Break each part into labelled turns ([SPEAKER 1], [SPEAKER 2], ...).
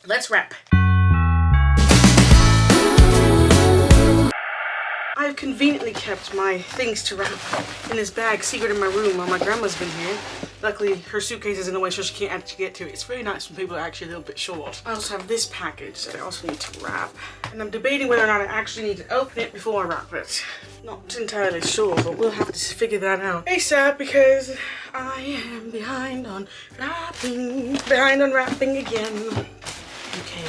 [SPEAKER 1] let's wrap. I've conveniently kept my things to wrap in this bag secret in my room while my grandma's been here. Luckily, her suitcase is in the way so she can't actually get to it. It's very nice when people are actually a little bit short. I also have this package that I also need to wrap. And I'm debating whether or not I actually need to open it before I wrap it. Not entirely sure, but we'll have to figure that out ASAP because I am behind on wrapping. Behind on wrapping again. Okay.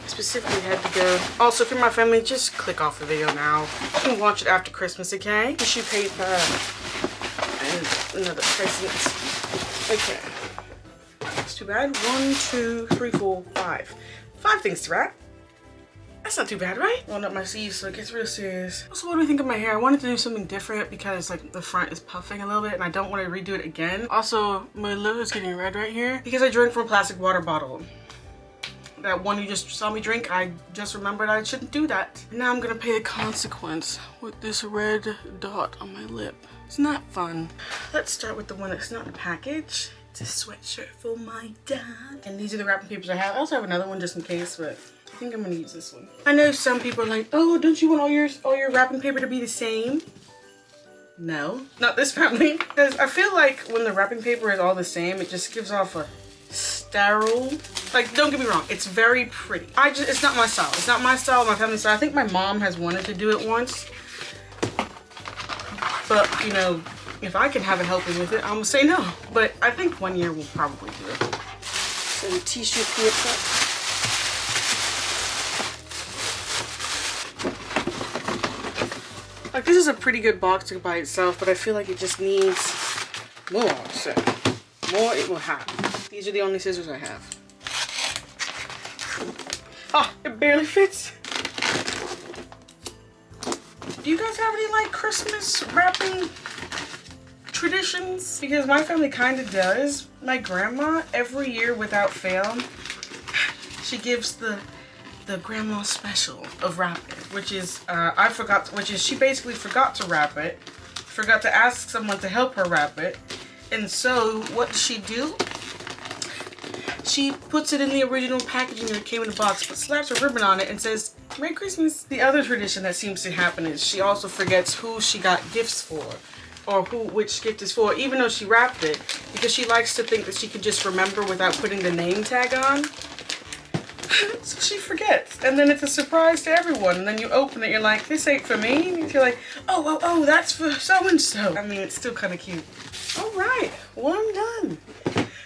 [SPEAKER 1] Specifically had to go. Also, if you're my family, just click off the video now. You can watch it after Christmas, okay? Tissue paper and another present. Okay. It's too bad. 1, 2, 3, 4, 5. 5 things to wrap. That's not too bad, right? Rolled up my sleeves so it gets real serious. Also, what do we think of my hair? I wanted to do something different because like the front is puffing a little bit and I don't want to redo it again. Also, my lip is getting red right here because I drank from a plastic water bottle. That one you just saw me drink, I just remembered I shouldn't do that. Now I'm gonna pay the consequence with this red dot on my lip. It's not fun. Let's start with the one that's not a package. It's a sweatshirt for my dad. And these are the wrapping papers I have. I also have another one just in case, but I think I'm gonna use this one. I know some people are like, oh, don't you want all your wrapping paper to be the same? No, not this family. Because I feel like when the wrapping paper is all the same, it just gives off a sterile. Like, don't get me wrong, it's very pretty. It's not my style. It's not my style, my family's style. I think my mom has wanted to do it once. But, you know, if I can have a helping with it, I'm gonna say no. But I think 1 year we'll probably do it. Some tissue paper. Like, this is a pretty good box by itself, but I feel like it just needs more. So, more it will have. These are the only scissors I have. Ah, it barely fits. Do you guys have any like Christmas wrapping traditions? Because my family kind of does. My grandma, every year without fail, she gives the grandma special of wrapping, which is she basically forgot to wrap it, forgot to ask someone to help her wrap it, and so what does she do? She puts it in the original packaging that came in the box, but slaps a ribbon on it and says, Merry Christmas. The other tradition that seems to happen is she also forgets who she got gifts for, or which gift is for, even though she wrapped it, because she likes to think that she can just remember without putting the name tag on. So she forgets, and then it's a surprise to everyone, and then you open it, you're like, this ain't for me, and you're like, oh, that's for so-and-so. I mean, it's still kind of cute. All right, well, I'm done.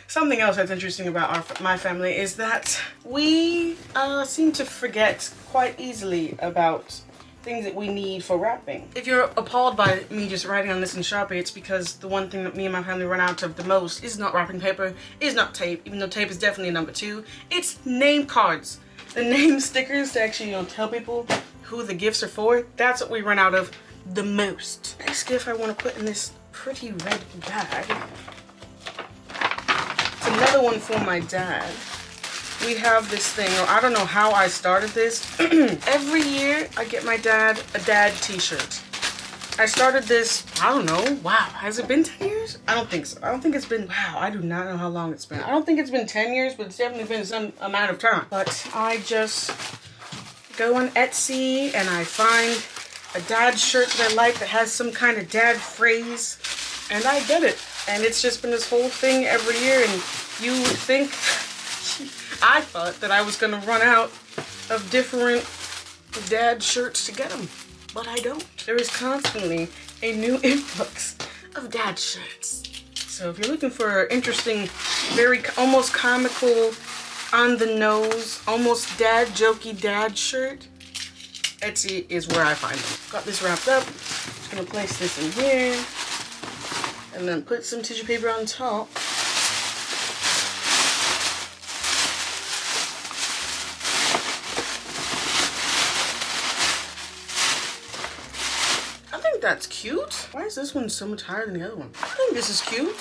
[SPEAKER 1] Something else that's interesting about my family is that we seem to forget quite easily about things that we need for wrapping. If you're appalled by me just writing on this in Sharpie, it's because the one thing that me and my family run out of the most is not wrapping paper, is not tape, even though tape is definitely number 2. It's name cards. The name stickers to actually, you know, tell people who the gifts are for. That's what we run out of the most. Next gift I want to put in this pretty red bag. It's another one for my dad. We have this thing, I don't know how I started this. Every year I get my dad a dad t-shirt. I started this, I don't know, wow, has it been 10 years? I don't think so. I don't think it's been, wow, I do not know how long it's been. I don't think it's been 10 years, but it's definitely been some amount of time. But I just go on Etsy and I find a dad shirt that I like that has some kind of dad phrase, and I get it. And it's just been this whole thing every year, and you would think, I thought that I was gonna run out of different dad shirts to get them, but I don't. There is constantly a new influx of dad shirts. So if you're looking for an interesting, very almost comical, on the nose, almost dad jokey dad shirt, Etsy is where I find them. Got this wrapped up. Just gonna place this in here, and then put some tissue paper on top. That's cute. Why is this one so much higher than the other one? I think this is cute.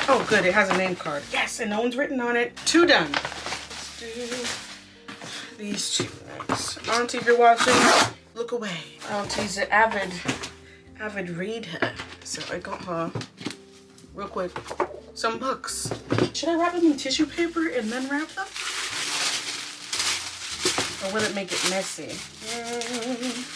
[SPEAKER 1] Oh, good. It has a name card. Yes, and no one's written on it. 2 done. Let's do these 2 next. Auntie, if you're watching, look away. Auntie's an avid reader. So I got her real quick some books. Should I wrap them in tissue paper and then wrap them? Or will it make it messy?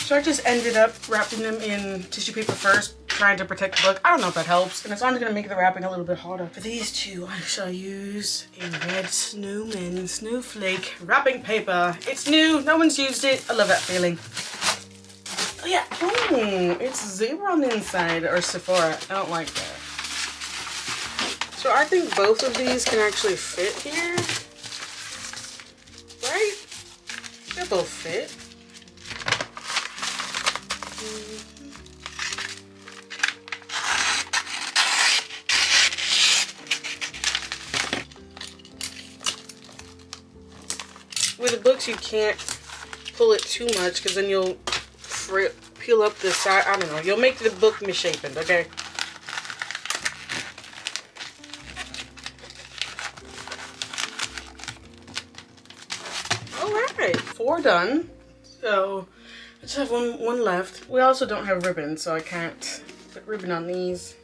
[SPEAKER 1] So I just ended up wrapping them in tissue paper first, trying to protect the book. I don't know if that helps, and it's only gonna make the wrapping a little bit harder. For these two, I shall use a red snowflake wrapping paper. It's new, no one's used it. I love that feeling. Oh yeah, it's zebra on the inside, or Sephora. I don't like that. So I think both of these can actually fit here, right? They both fit. With the books, you can't pull it too much because then you'll peel up the side. I don't know. You'll make the book misshapen, okay? Alright, 4 done. So, I just have one left. We also don't have ribbon, so I can't put ribbon on these.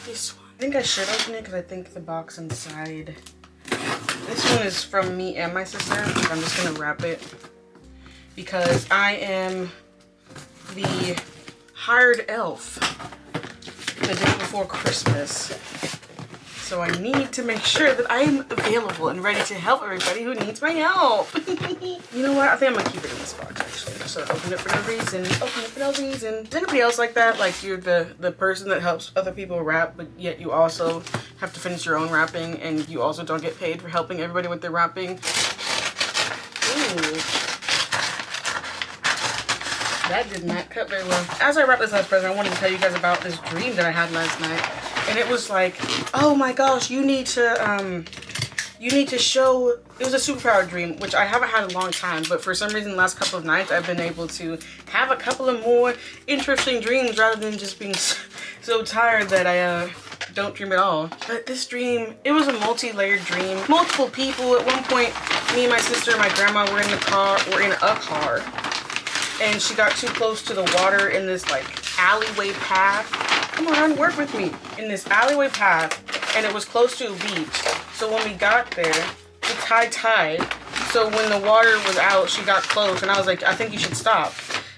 [SPEAKER 1] This one. I think I should open it because I think the box inside. This one is from me and my sister. I'm just gonna wrap it because I am the hired elf the day before Christmas. So I need to make sure that I'm available and ready to help everybody who needs my help. You know what? I think I'm gonna keep it in this box actually. So open it for no reason. Open it for no reason. Is anybody else like that? Like you're the person that helps other people wrap, but yet you also have to finish your own wrapping and you also don't get paid for helping everybody with their wrapping. Ooh. That did not cut very well. As I wrap this last present, I wanted to tell you guys about this dream that I had last night. And it was like, oh my gosh, you need to show, it was a superpower dream, which I haven't had in a long time, but for some reason the last couple of nights I've been able to have a couple of more interesting dreams rather than just being so tired that I don't dream at all. But this dream, it was a multi-layered dream. Multiple people. At one point, me and my sister and my grandma were in a car, and she got too close to the water in this like alleyway path. Come on, work with me. In this alleyway path, and it was close to a beach. So when we got there, it's high tide. So when the water was out, she got close, and I was like, I think you should stop.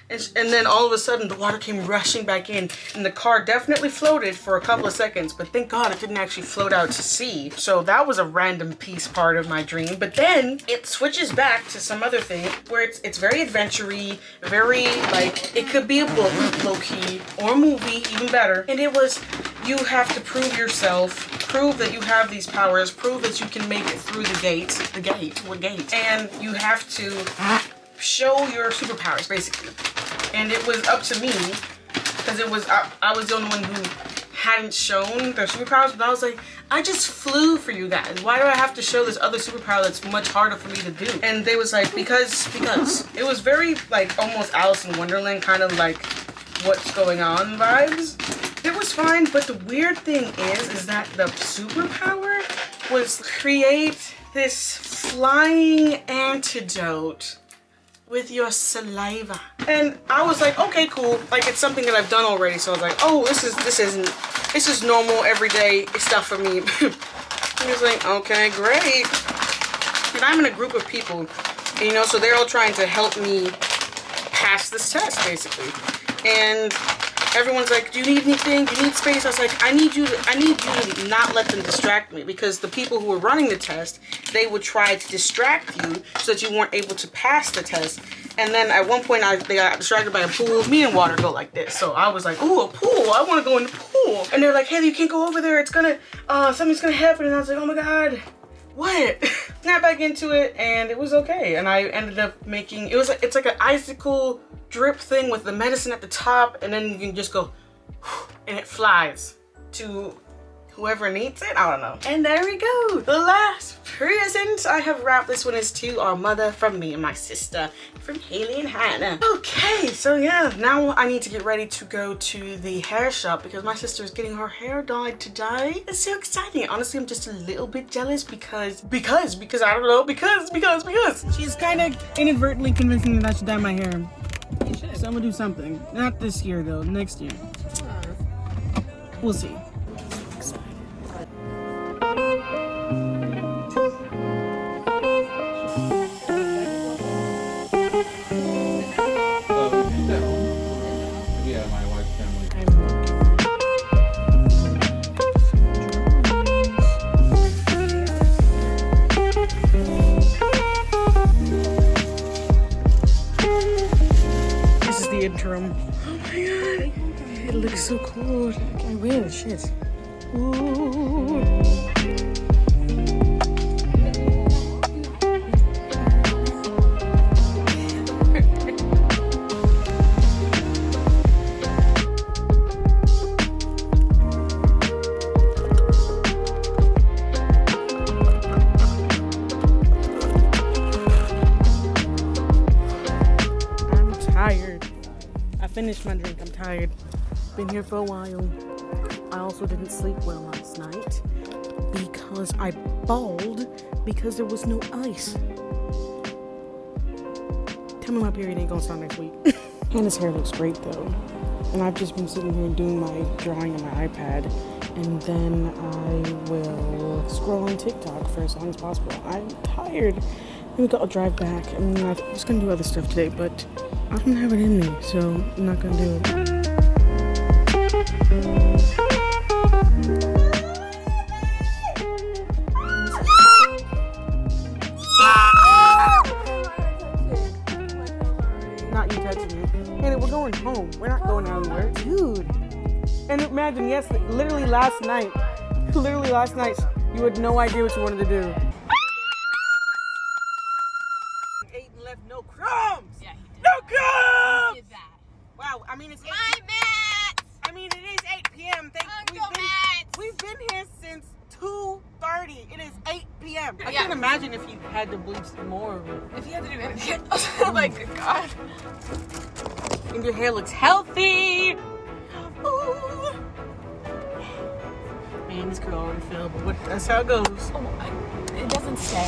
[SPEAKER 1] And then all of a sudden, the water came rushing back in, and the car definitely floated for a couple of seconds, but thank God it didn't actually float out to sea. So that was a random piece part of my dream. But then it switches back to some other thing where it's very adventure-y, very like, it could be a book, low-key, or a movie, even better. And it was, you have to prove yourself, prove that you have these powers, prove that you can make it through the gate, what gate? And you have to show your superpowers, basically. And it was up to me, because it was I was the only one who hadn't shown their superpowers, but I was like, I just flew for you guys. Why do I have to show this other superpower that's much harder for me to do? And they was like, because. It was very, like, almost Alice in Wonderland, kind of like what's going on vibes. It was fine, but the weird thing is that the superpower was create this flying antidote with your saliva. And I was like, okay, cool. Like, it's something that I've done already. So I was like, oh, this is normal, everyday stuff for me. He was like, okay, great. And I'm in a group of people, you know, so they're all trying to help me pass this test, basically. And everyone's like, do you need anything? Do you need space? I was like, I need you to not let them distract me, because the people who were running the test, they would try to distract you so that you weren't able to pass the test. And then at one point, they got distracted by a pool. Me and Water go like this. So I was like, ooh, a pool. I want to go in the pool. And they're like, Halie, you can't go over there. It's gonna, something's gonna happen. And I was like, oh my God, what? Snap back into it, and it was okay. And I ended up making, it's like an icicle drip thing with the medicine at the top, and then you can just go, and it flies to whoever needs it. I don't know. And there we go. The last present I have wrapped. This one is to our mother from me and my sister, from Halie and Hannah. Okay, so yeah, now I need to get ready to go to the hair shop because my sister is getting her hair dyed today. It's so exciting. Honestly, I'm just a little bit jealous because I don't know, because she's kind of inadvertently convincing me that I should dye my hair.
[SPEAKER 2] You should.
[SPEAKER 1] So I'm gonna do something. Not this year though, next year. We'll see. shit. Ooh. Finished my drink. I'm tired. Been here for a while. I also didn't sleep well last night because I bawled because there was no ice. Tell me my period ain't gonna start next week. Hannah's hair looks great though. And I've just been sitting here doing my drawing on my iPad, and then I will scroll on TikTok for as long as possible. I'm tired. Maybe I'll drive back, and I'm just gonna do other stuff today, but I don't have it in me, so I'm not gonna do it. Not you touching me. Hey, we're going home. We're not going anywhere. Dude. And imagine, yes, literally last night, you had no idea what you wanted to do. Ate and left no crumbs. Yeah, he did. No crumbs. He did that. Wow. I mean, it's 8 p.m. I mean, it is 8 p.m. We've been here since 2:30. It is 8 p.m. I can't imagine if you had to bleach more.
[SPEAKER 2] If you had to do anything. Oh my good God.
[SPEAKER 1] And your hair looks healthy. Ooh. Man, this girl already fell, but that's how it goes.
[SPEAKER 2] Oh, it doesn't say.